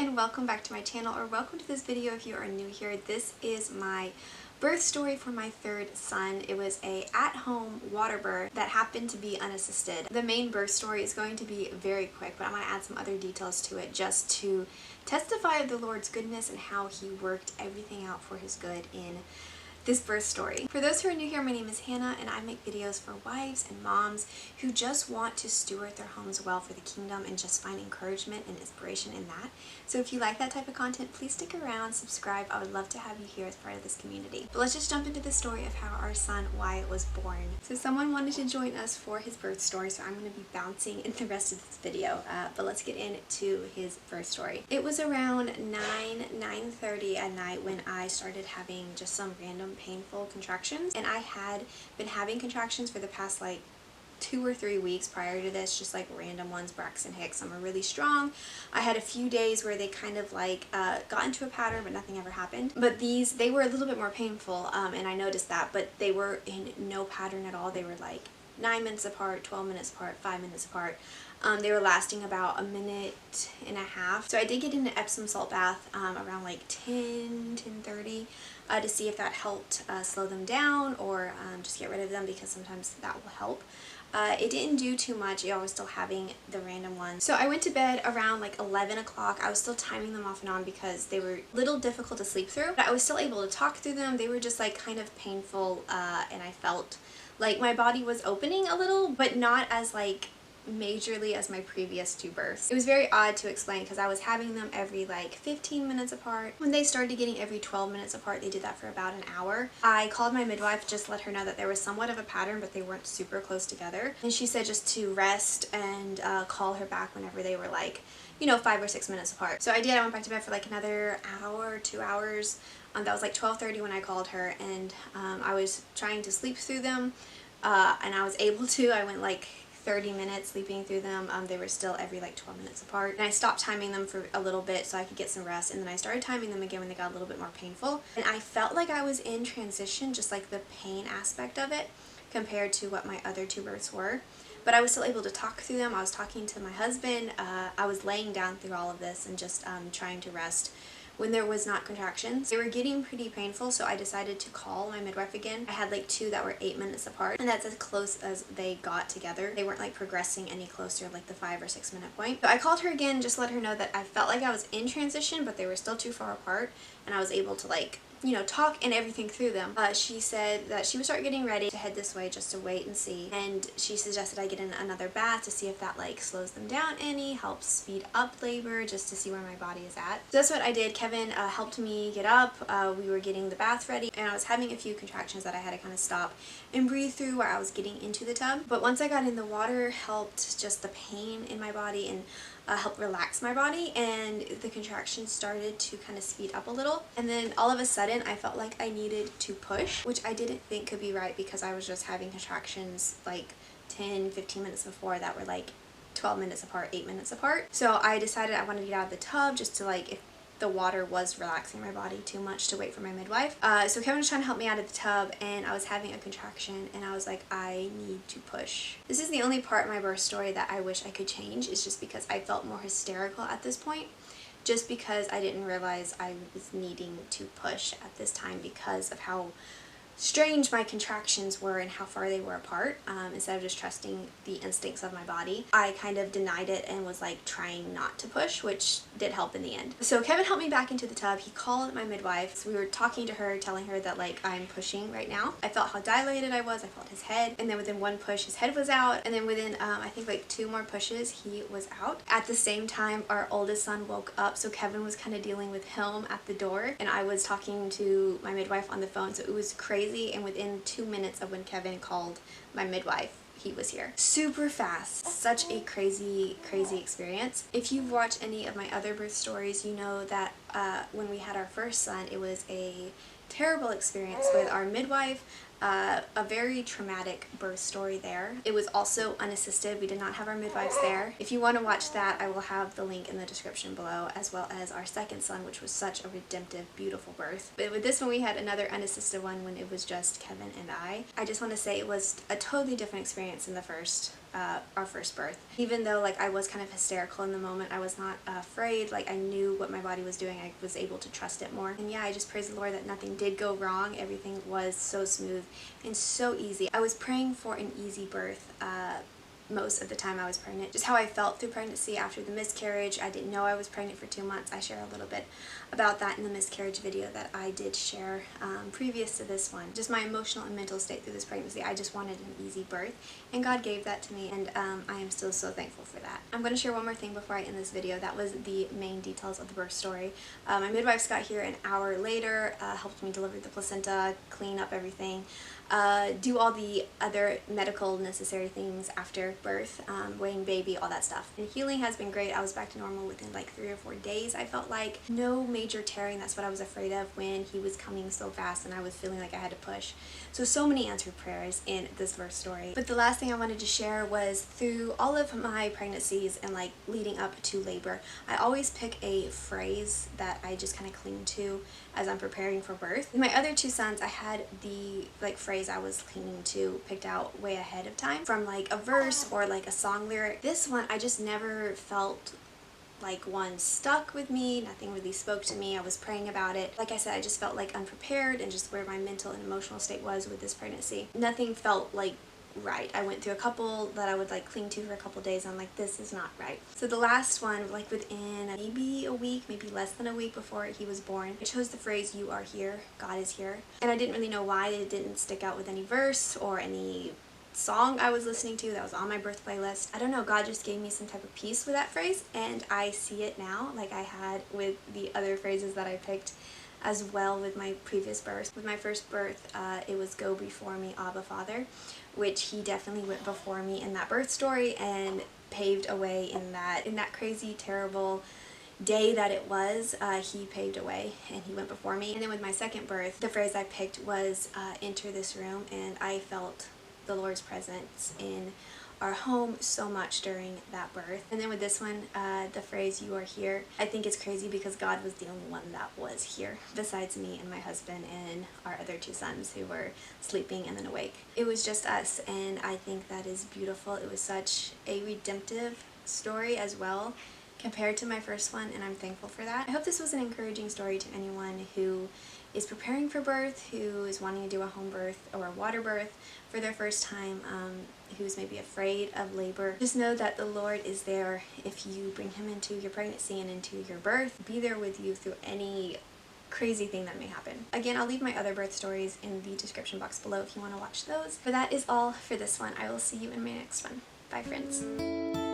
and welcome back to my channel, or welcome to this video if you are new here. This is my birth story for my third son. It was a at-home water birth that happened to be unassisted. The main birth story is going to be very quick, but I'm going to add some other details to it just to testify of the Lord's goodness and how he worked everything out for his good in this birth story. For those who are new here, my name is Hannah and I make videos for wives and moms who just want to steward their homes well for the kingdom and just find encouragement and inspiration in that. So if you like that type of content, please stick around, subscribe. I would love to have you here as part of this community. But let's just jump into the story of how our son Wyatt was born. So someone wanted to join us for his birth story, so I'm going to be bouncing in the rest of this video. But let's get into his birth story. It was around 9:30 at night when I started having just some random painful contractions, and I had been having contractions for the past like 2 or 3 weeks prior to this, just like random ones. Braxton Hicks, some are really strong. I had a few days where they kind of like got into a pattern but nothing ever happened, but they were a little bit more painful, and I noticed that, but they were in no pattern at all. They were like 9 minutes apart, 12 minutes apart, 5 minutes apart. They were lasting about a minute and a half. So I did get in an Epsom salt bath around like 10:30 to see if that helped slow them down or just get rid of them, because sometimes that will help. It didn't do too much. I was still having the random ones. So I went to bed around like 11 o'clock. I was still timing them off and on because they were a little difficult to sleep through, but I was still able to talk through them. They were just like kind of painful, and I felt like my body was opening a little, but not as like majorly as my previous 2 births. It was very odd to explain because I was having them every like 15 minutes apart. When they started getting every 12 minutes apart, they did that for about an hour. I called my midwife, just let her know that there was somewhat of a pattern, but they weren't super close together. And she said just to rest and call her back whenever they were like, you know, 5 or 6 minutes apart. So I did. I went back to bed for like another hour, 2 hours. That was like 12:30 when I called her, and I was trying to sleep through them, and I was able to. I went like 30 minutes sleeping through them. They were still every like 12 minutes apart, and I stopped timing them for a little bit so I could get some rest, and then I started timing them again when they got a little bit more painful, and I felt like I was in transition, just like the pain aspect of it compared to what my other 2 births were. But I was still able to talk through them. I was talking to my husband. I was laying down through all of this and just trying to rest when there was not contractions. They were getting pretty painful, so I decided to call my midwife again. I had like 2 that were 8 minutes apart, and that's as close as they got together. They weren't like progressing any closer, like the 5 or 6 minute point. So I called her again, just let her know that I felt like I was in transition, but they were still too far apart, and I was able to like, you know, talk and everything through them. She said that she would start getting ready to head this way just to wait and see, and she suggested I get in another bath to see if that like slows them down any, helps speed up labor, just to see where my body is at. So that's what I did. Kevin helped me get up. We were getting the bath ready, and I was having a few contractions that I had to kind of stop and breathe through where I was getting into the tub. But once I got in, the water helped just the pain in my body and helped relax my body, and the contractions started to kind of speed up a little. And then all of a sudden I felt like I needed to push, which I didn't think could be right because I was just having contractions like 10-15 minutes before that were like 12 minutes apart, 8 minutes apart. So I decided I wanted to get out of the tub just to like, if the water was relaxing my body too much, to wait for my midwife. So Kevin was trying to help me out of the tub, and I was having a contraction, and I was like, I need to push. This is the only part of my birth story that I wish I could change, is just because I felt more hysterical at this point, just because I didn't realize I was needing to push at this time because of how strange my contractions were and how far they were apart. Instead of just trusting the instincts of my body, I kind of denied it and was like trying not to push, which did help in the end. So Kevin helped me back into the tub. He called my midwife. So we were talking to her, telling her that like I'm pushing right now. I felt how dilated I was. I felt his head, and then within 1 push his head was out, and then within I think like 2 more pushes he was out. At the same time, our oldest son woke up, so Kevin was kind of dealing with him at the door, and I was talking to my midwife on the phone. So it was crazy, and within 2 minutes of when Kevin called my midwife, he was here. Super fast. Such a crazy experience. If you've watched any of my other birth stories, you know that when we had our first son, it was a terrible experience with our midwife. A very traumatic birth story there. It was also unassisted. We did not have our midwives there. If you want to watch that, I will have the link in the description below, as well as our second son, which was such a redemptive, beautiful birth. But with this one, we had another unassisted one when it was just Kevin and I. I just want to say it was a totally different experience than the first. our first birth. Even though like I was kind of hysterical in the moment, I was not afraid. Like I knew what my body was doing. I was able to trust it more. And yeah, I just praise the Lord that nothing did go wrong. Everything was so smooth and so easy. I was praying for an easy birth most of the time I was pregnant. Just how I felt through pregnancy after the miscarriage. I didn't know I was pregnant for 2 months. I share a little bit about that in the miscarriage video that I did share previous to this one. Just my emotional and mental state through this pregnancy. I just wanted an easy birth, and God gave that to me, and I am still so thankful for that. I'm going to share one more thing before I end this video. That was the main details of the birth story. My midwives got here an hour later, helped me deliver the placenta, clean up everything, do all the other medical necessary things after birth, weighing baby, all that stuff. And healing has been great. I was back to normal within like 3 or 4 days. I felt like no major tearing. That's what I was afraid of when he was coming so fast and I was feeling like I had to push. So many answered prayers in this birth story. But the last thing I wanted to share was through all of my pregnancies and like leading up to labor, I always pick a phrase that I just kind of cling to as I'm preparing for birth. With my other 2 sons, I had the like phrase I was clinging to picked out way ahead of time from like a verse or like a song lyric. This one I just never felt like one stuck with me. Nothing really spoke to me. I was praying about it. Like I said, I just felt like unprepared and just where my mental and emotional state was with this pregnancy. Nothing felt like right. I went through a couple that I would like cling to for a couple days. I'm like, this is not right. So the last one, like within maybe a week, maybe less than a week before he was born, I chose the phrase, "You are here, God is here." And I didn't really know why. It didn't stick out with any verse or any song I was listening to that was on my birth playlist. I don't know, God just gave me some type of peace with that phrase, and I see it now like I had with the other phrases that I picked as well with my previous birth. With my first birth, it was "Go before me, Abba Father," which he definitely went before me in that birth story and paved a way in that crazy, terrible day that it was. He paved a way and he went before me. And then with my second birth, the phrase I picked was "Enter this room," and I felt the Lord's presence in our home so much during that birth. And then with this one, the phrase "You are here," I think it's crazy because God was the only one that was here besides me and my husband and our other 2 sons who were sleeping and then awake. It was just us, and I think that is beautiful. It was such a redemptive story as well compared to my first one, and I'm thankful for that. I hope this was an encouraging story to anyone who is preparing for birth, who is wanting to do a home birth or a water birth for their first time, who's maybe afraid of labor. Just know that the Lord is there if you bring him into your pregnancy and into your birth. Be there with you through any crazy thing that may happen. Again, I'll leave my other birth stories in the description box below if you want to watch those. But that is all for this one. I will see you in my next one. Bye, friends.